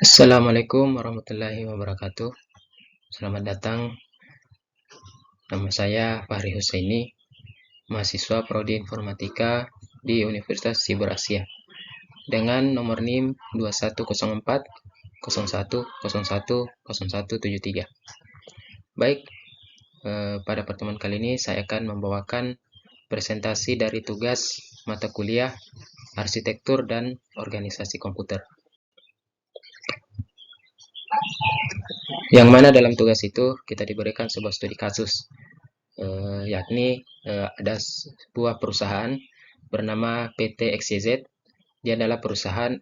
Assalamualaikum warahmatullahi wabarakatuh. Selamat datang. Nama saya Fahri Husaini, mahasiswa Prodi Informatika di Universitas Siber Asia dengan nomor NIM 2104 01010173. Baik, pada pertemuan kali ini saya akan membawakan presentasi dari tugas mata kuliah Arsitektur dan Organisasi Komputer. Yang mana dalam tugas itu kita diberikan sebuah studi kasus, yakni ada sebuah perusahaan bernama PT XYZ. Dia adalah perusahaan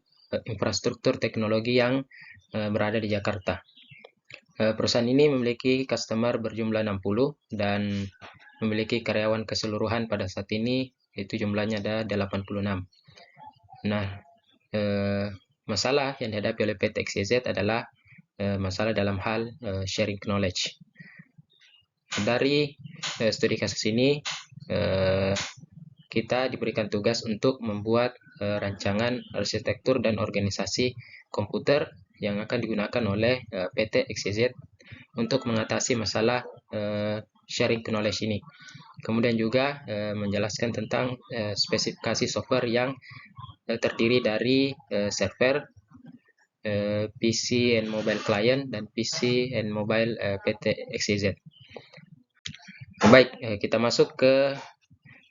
infrastruktur teknologi yang berada di Jakarta. Perusahaan ini memiliki customer berjumlah 60 dan memiliki karyawan keseluruhan pada saat ini itu jumlahnya ada 86. Nah, masalah yang dihadapi oleh PT XYZ adalah masalah dalam hal sharing knowledge. Dari studi kasus ini kita diberikan tugas untuk membuat rancangan arsitektur dan organisasi komputer yang akan digunakan oleh PT XYZ untuk mengatasi masalah sharing knowledge ini. Kemudian juga menjelaskan tentang spesifikasi software yang terdiri dari server, PC and mobile client, dan PC and mobile PT XYZ. Baik, kita masuk ke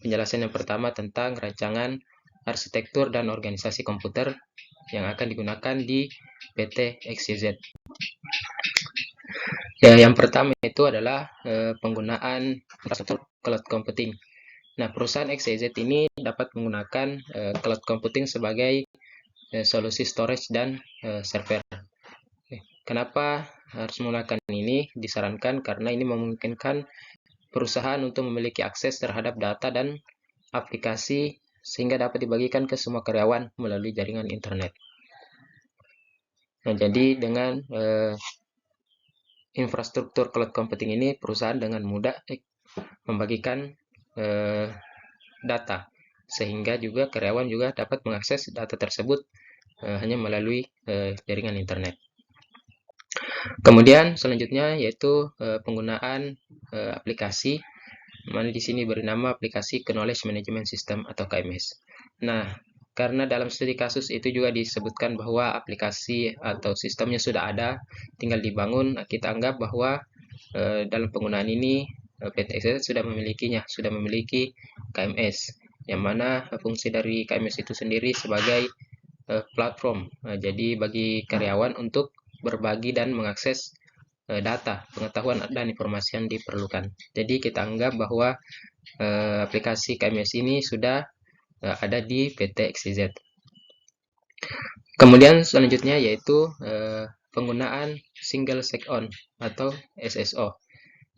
penjelasan yang pertama tentang rancangan arsitektur dan organisasi komputer yang akan digunakan di PT XYZ. Yang pertama itu adalah penggunaan infrastruktur cloud computing. Nah, perusahaan XYZ ini dapat menggunakan cloud computing sebagai solusi storage dan server. Kenapa harus menggunakan ini? Disarankan karena ini memungkinkan perusahaan untuk memiliki akses terhadap data dan aplikasi sehingga dapat dibagikan ke semua karyawan melalui jaringan internet. Nah, jadi dengan infrastruktur cloud computing ini, perusahaan dengan mudah membagikan data, sehingga juga karyawan juga dapat mengakses data tersebut hanya melalui jaringan internet. Kemudian selanjutnya yaitu penggunaan aplikasi, mana di sini bernama aplikasi Knowledge Management System atau KMS. Nah, karena dalam studi kasus itu juga disebutkan bahwa aplikasi atau sistemnya sudah ada, tinggal dibangun, kita anggap bahwa dalam penggunaan ini PT XYZ sudah memiliki KMS, yang mana fungsi dari KMS itu sendiri sebagai platform. Jadi bagi karyawan untuk berbagi dan mengakses data, pengetahuan dan informasi yang diperlukan. Jadi kita anggap bahwa aplikasi KMS ini sudah ada di PT XYZ. Kemudian selanjutnya yaitu penggunaan single sign-on atau SSO.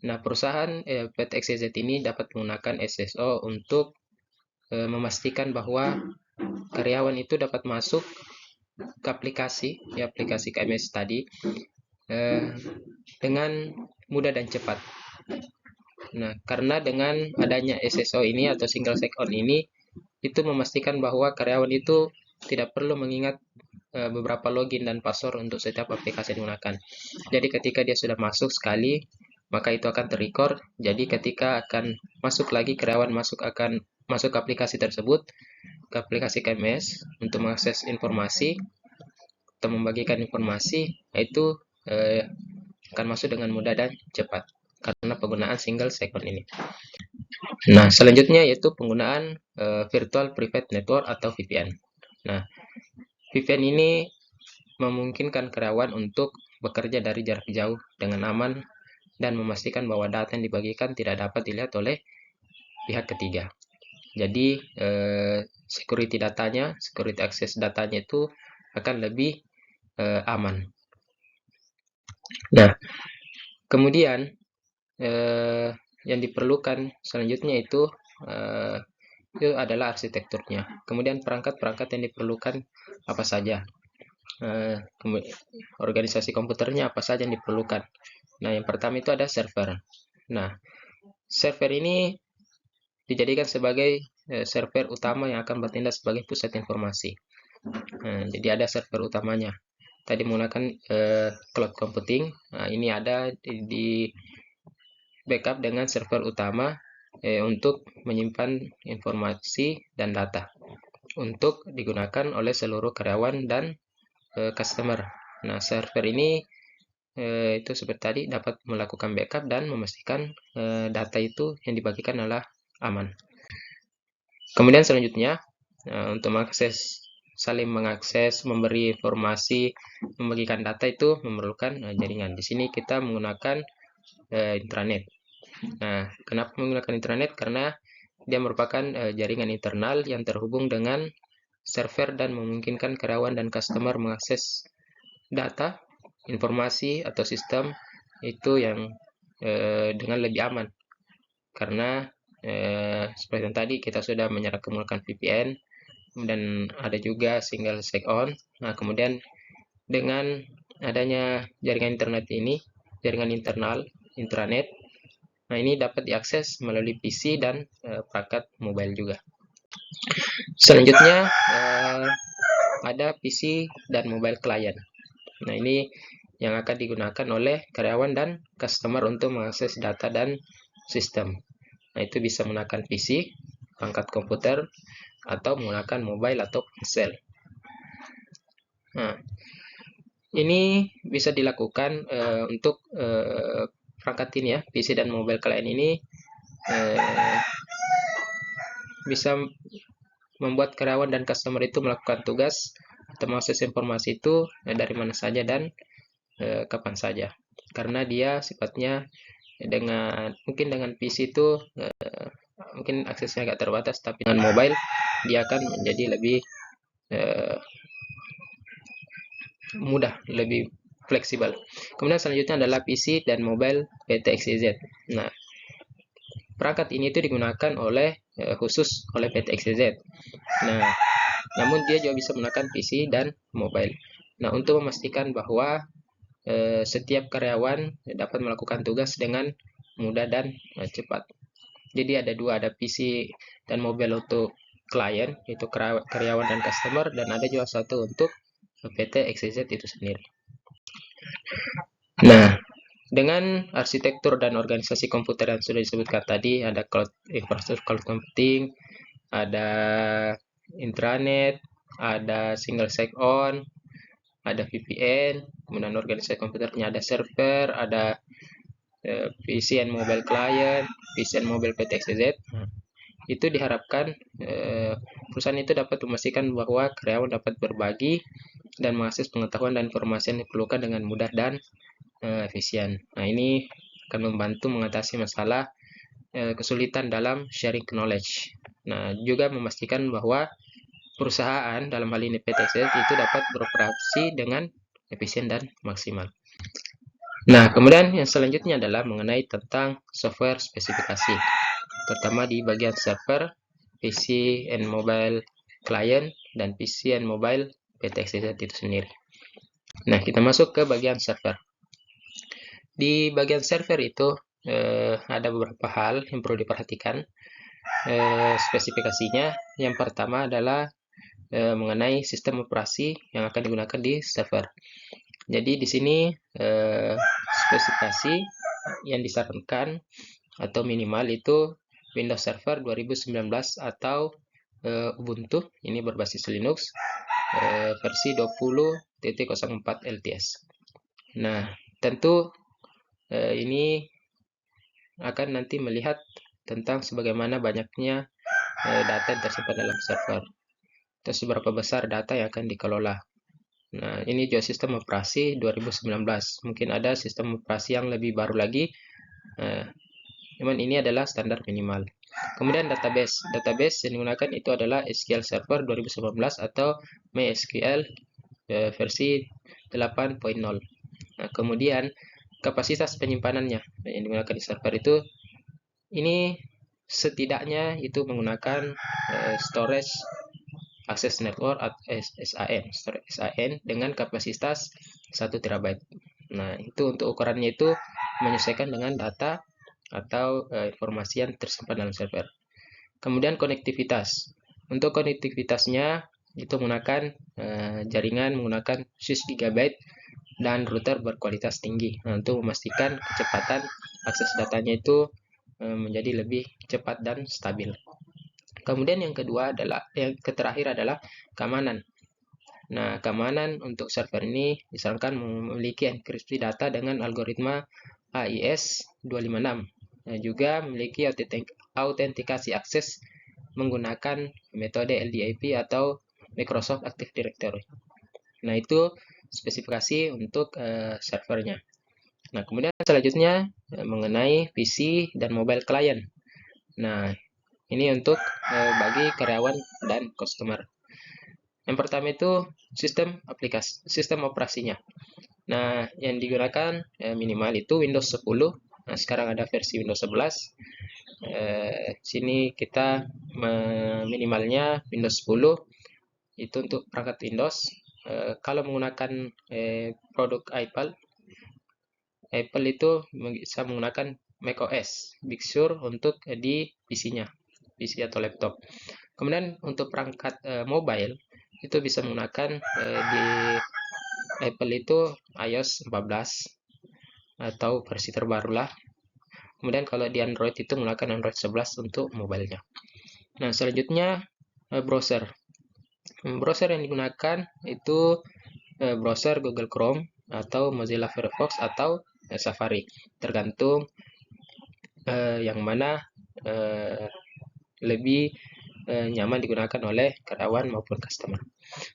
Nah, perusahaan PT XYZ ini dapat menggunakan SSO untuk memastikan bahwa karyawan itu dapat masuk ke aplikasi KMS tadi dengan mudah dan cepat. Nah, karena dengan adanya SSO ini atau single sign-on ini, itu memastikan bahwa karyawan itu tidak perlu mengingat beberapa login dan password untuk setiap aplikasi yang digunakan. Jadi ketika dia sudah masuk sekali, maka itu akan terrecord. Jadi ketika akan masuk lagi, karyawan akan masuk ke aplikasi tersebut, ke aplikasi KMS untuk mengakses informasi atau membagikan informasi, itu akan masuk dengan mudah dan cepat karena penggunaan single sign-on ini. Nah, selanjutnya yaitu penggunaan Virtual Private Network atau VPN. Nah, VPN ini memungkinkan karyawan untuk bekerja dari jarak jauh dengan aman dan memastikan bahwa data yang dibagikan tidak dapat dilihat oleh pihak ketiga. Jadi, security access datanya itu akan lebih aman. Nah, kemudian yang diperlukan selanjutnya itu adalah arsitekturnya. Kemudian perangkat-perangkat yang diperlukan apa saja. Organisasi komputernya apa saja yang diperlukan. Nah, yang pertama itu ada server. Nah, server ini dijadikan sebagai server utama yang akan bertindak sebagai pusat informasi. Jadi ada server utamanya. tadi menggunakan cloud computing. Nah, ini ada di backup dengan server utama untuk menyimpan informasi dan data untuk digunakan oleh seluruh karyawan dan customer. Nah, server ini itu seperti tadi dapat melakukan backup dan memastikan data itu yang dibagikan adalah aman. Kemudian selanjutnya untuk saling mengakses, memberi informasi, membagikan data itu memerlukan jaringan. Di sini kita menggunakan intranet. Nah, kenapa menggunakan intranet? Karena dia merupakan jaringan internal yang terhubung dengan server dan memungkinkan karyawan dan customer mengakses data, informasi, atau sistem itu yang dengan lebih aman. Karena seperti yang tadi kita sudah menggunakan VPN, dan ada juga single sign-on. Nah, kemudian dengan adanya jaringan internet ini, jaringan internal, intranet, nah ini dapat diakses melalui PC dan perangkat mobile juga. Selanjutnya ada PC dan mobile client. Nah, ini yang akan digunakan oleh karyawan dan customer untuk mengakses data dan sistem. Nah, itu bisa menggunakan PC, perangkat komputer, atau menggunakan mobile atau ponsel. Nah, ini bisa dilakukan untuk perangkat ini ya, PC dan mobile client ini bisa membuat karyawan dan customer itu melakukan tugas atau mengakses informasi itu dari mana saja dan kapan saja. Karena dia sifatnya mungkin dengan PC itu mungkin aksesnya agak terbatas, tapi dengan mobile dia akan menjadi lebih mudah, lebih fleksibel. Kemudian selanjutnya adalah PC dan mobile PTXEZ. Nah, perangkat ini itu digunakan oleh khusus oleh PTXEZ. Nah, namun dia juga bisa menggunakan PC dan mobile. Nah, untuk memastikan bahwa setiap karyawan dapat melakukan tugas dengan mudah dan cepat. Jadi ada dua, ada PC dan mobile untuk klien, yaitu karyawan dan customer, dan ada juga satu untuk PT XYZ itu sendiri. Nah, dengan arsitektur dan organisasi komputer yang sudah disebutkan tadi, ada infrastruktur cloud computing, ada intranet, ada single sign-on, ada VPN, kemudian organisasi komputernya ada server, ada PC and mobile client, PC and mobile PTXZ. Itu diharapkan perusahaan itu dapat memastikan bahwa karyawan dapat berbagi dan mengakses pengetahuan dan informasi yang diperlukan dengan mudah dan efisien. Nah, ini akan membantu mengatasi masalah kesulitan dalam sharing knowledge. Nah, juga memastikan bahwa perusahaan, dalam hal ini PTZ, itu dapat beroperasi dengan efisien dan maksimal. Nah, kemudian yang selanjutnya adalah mengenai tentang software spesifikasi. Pertama di bagian server, PC and mobile client, dan PC and mobile PTXZ itu sendiri. Nah, kita masuk ke bagian server. Di bagian server itu ada beberapa hal yang perlu diperhatikan. Spesifikasinya, yang pertama adalah mengenai sistem operasi yang akan digunakan di server. Jadi di sini spesifikasi yang disarankan atau minimal itu Windows Server 2019 atau Ubuntu, ini berbasis Linux, versi 20.04 LTS. Nah, tentu ini akan nanti melihat tentang sebagaimana banyaknya data yang tersimpan dalam server, atau seberapa besar data yang akan dikelola. Nah, ini juga sistem operasi 2019. Mungkin ada sistem operasi yang lebih baru lagi, cuman ini adalah standar minimal. Kemudian database. Database yang digunakan itu adalah SQL Server 2019 atau MySQL versi 8.0. Nah, kemudian kapasitas penyimpanannya yang digunakan di server itu, ini setidaknya itu menggunakan storage access network SAN, storage SAN dengan kapasitas 1 TB. Nah, itu untuk ukurannya itu menyesuaikan dengan data atau informasi yang tersimpan dalam server. Kemudian konektivitas. Untuk konektivitasnya itu menggunakan jaringan menggunakan switch gigabit dan router berkualitas tinggi. Nah, untuk memastikan kecepatan akses datanya itu menjadi lebih cepat dan stabil. Kemudian yang terakhir adalah keamanan. Nah, keamanan untuk server ini misalkan memiliki enkripsi data dengan algoritma AES 256. Nah, juga memiliki autentikasi akses menggunakan metode LDAP atau Microsoft Active Directory. Nah, itu spesifikasi untuk servernya. Nah, kemudian selanjutnya mengenai PC dan mobile client. Nah, ini untuk bagi karyawan dan customer. Yang pertama itu sistem operasinya. Nah, yang digunakan minimal itu Windows 10. Nah, sekarang ada versi Windows 11. Sini kita minimalnya Windows 10 itu untuk perangkat Windows. Kalau menggunakan produk Apple itu bisa menggunakan macOS Big Sur untuk di PC-nya, PC atau laptop. Kemudian untuk perangkat mobile itu bisa menggunakan di Apple itu iOS 14 atau versi terbaru lah. Kemudian kalau di Android itu menggunakan Android 11 untuk mobilenya. Nah, selanjutnya browser. Browser yang digunakan itu browser Google Chrome atau Mozilla Firefox atau Safari, tergantung yang mana lebih nyaman digunakan oleh karyawan maupun customer.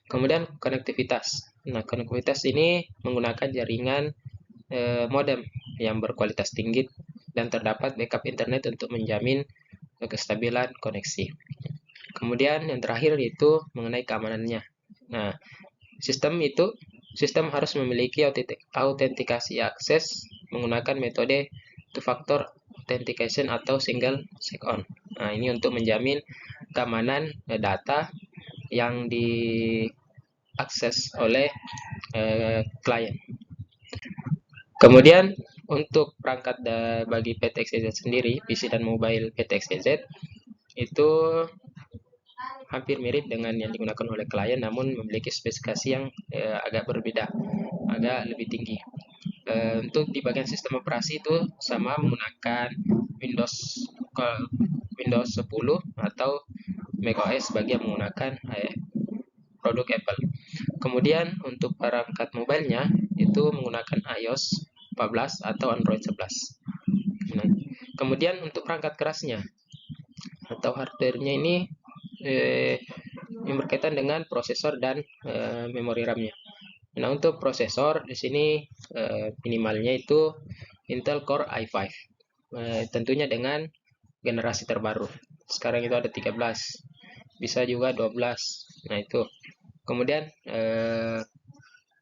Kemudian konektivitas. Nah, konektivitas ini menggunakan jaringan modem yang berkualitas tinggi dan terdapat backup internet untuk menjamin kestabilan koneksi. Kemudian yang terakhir yaitu mengenai keamanannya. Nah, sistem harus memiliki autentikasi akses menggunakan metode two-factor authentication atau single sign-on. Nah, ini untuk menjamin keamanan data yang diakses oleh klien. Kemudian untuk perangkat bagi PTXEZ sendiri, PC dan mobile PTXEZ itu hampir mirip dengan yang digunakan oleh klien, namun memiliki spesifikasi yang agak berbeda, agak lebih tinggi. Untuk di bagian sistem operasi itu sama menggunakan Windows 10 atau macOS bagi yang menggunakan produk Apple. Kemudian untuk perangkat mobilenya itu menggunakan iOS 14 atau Android 11. Nah, kemudian untuk perangkat kerasnya atau hardware-nya ini yang berkaitan dengan prosesor dan memori RAM-nya. Nah, untuk prosesor di sini minimalnya itu Intel Core i5. Tentunya dengan generasi terbaru. Sekarang itu ada 13. Bisa juga 12. Nah, itu. Kemudian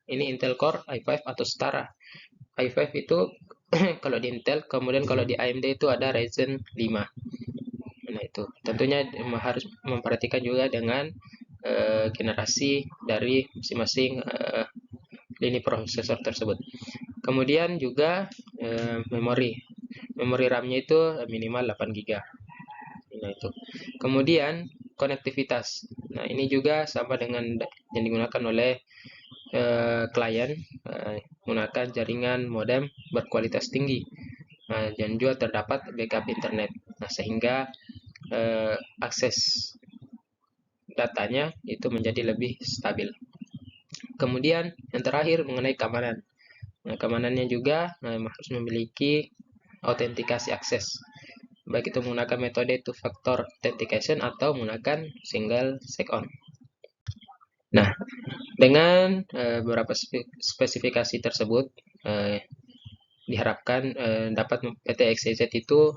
ini Intel Core i5 atau setara. i5 itu kalau di Intel, kemudian kalau di AMD itu ada Ryzen 5. Nah, itu tentunya harus memperhatikan juga dengan generasi dari masing-masing lini prosesor tersebut. Kemudian juga memori RAM-nya itu minimal 8 GB. Nah, itu. Kemudian konektivitas. Nah, ini juga sama dengan yang digunakan oleh klien, menggunakan jaringan modem berkualitas tinggi. Nah, dan juga terdapat backup internet. Nah, sehingga akses datanya itu menjadi lebih stabil. Kemudian yang terakhir mengenai keamanan. Nah, keamanannya juga harus memiliki autentikasi akses. Baik itu menggunakan metode two-factor authentication atau menggunakan single sign-on. Nah, dengan beberapa spesifikasi tersebut diharapkan dapat PTXEZ itu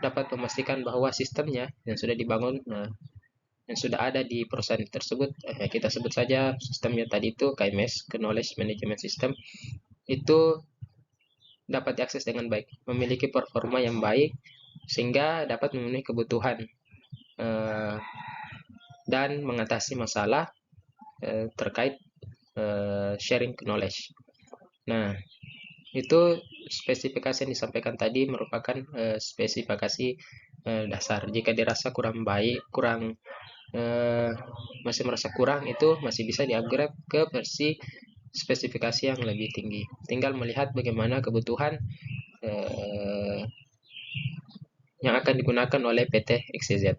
dapat memastikan bahwa sistemnya yang sudah dibangun yang sudah ada di perusahaan tersebut, kita sebut saja sistemnya tadi itu KMS, Knowledge Management System, itu dapat diakses dengan baik, memiliki performa yang baik, sehingga dapat memenuhi kebutuhan dan mengatasi masalah terkait sharing knowledge. Nah, itu spesifikasi yang disampaikan tadi merupakan spesifikasi dasar. Jika dirasa kurang baik, kurang masih merasa kurang, itu masih bisa di-upgrade ke versi spesifikasi yang lebih tinggi. Tinggal melihat bagaimana kebutuhan yang akan digunakan oleh PT XYZ.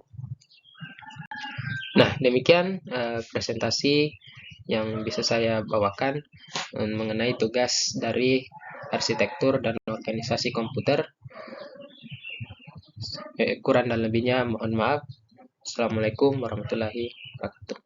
Nah, demikian presentasi yang bisa saya bawakan mengenai tugas dari arsitektur dan organisasi komputer. Kurang dan lebihnya mohon maaf. Assalamualaikum warahmatullahi wabarakatuh.